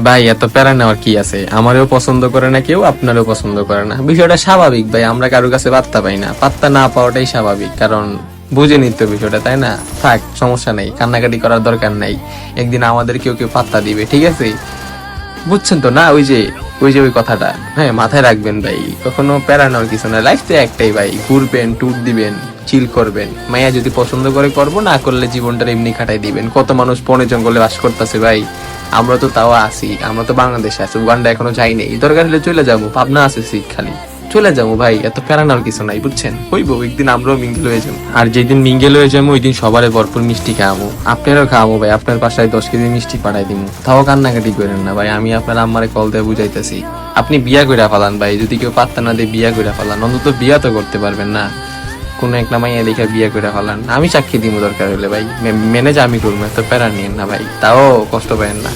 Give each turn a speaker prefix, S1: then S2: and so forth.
S1: ভাই এত প্যারা নেওয়ার কি আছে? আমারও পছন্দ করে না কেউ, আপনারও পছন্দ করে না, বিষয়টা স্বাভাবিক ভাই। আমরা কারোর কাছে পাত্তা পাই না, পাত্তা না পাওয়াটাই স্বাভাবিক, কারণ বুঝে নিতে বিষয়টা, তাই না? থাক, সমস্যা নেই, কান্নাকাটি করার দরকার নাই। একদিন আমাদের কেউ কেউ পাত্তা দিবে, ঠিক আছে? বুঝছেন তো না? ওই কথাটা হ্যাঁ মাথায় রাখবেন ভাই। কখনো প্যারা নেওয়ার কিছু না, লাইফ তো একটাই ভাই। ঘুরবেন, ট্যুর দিবেন, চিল করবেন, মাইয়া যদি পছন্দ করে করবো, না করলে জীবনটা এমনি কাটাই দিবেন। কত মানুষ বনে জঙ্গলে বাস করতেছে ভাই, আমরা তো তাও আছি। আমরা তো বাংলাদেশে আছি, উগান্ডা এখনো যাই নাই। দরকার হলে চলে যাবো, পাবনা আছে সিট খালি, চলে যাবো ভাই। এত প্যারা নেওয়ার কিছু নাই, বুঝছেন? হইবো একদিন আমরাও মিঙ্গেল হয়ে যাবো। আর যেদিন মিঙ্গেল হয়ে যাবো ওই দিন সবারে ভরপুর মিষ্টি খাওয়াবো। আপনারও খাওয়াবো ভাই, আপনার বাসায় 10 কেজি মিষ্টি পাঠাই দিব। তাও কান্নাকাটি করেন না ভাই, আমি আপনার আম্মারে কল দিয়ে বুঝাইতেছি। আপনি বিয়া কইরা ফেলান ভাই, যদি কেউ পাত্তা না দিয়ে বিয়া কইরা ফেলান, অন্তত বিয়া তো করতে পারবেন না। কোন একটা মাইয়া দেখে বিয়া কইরা ফেলান, আমি সাক্ষী দিব দরকার হলে ভাই, ম্যানেজ আমি করবো, এত প্যারা নিয়েন না ভাই, তাও কষ্ট পাবেন না।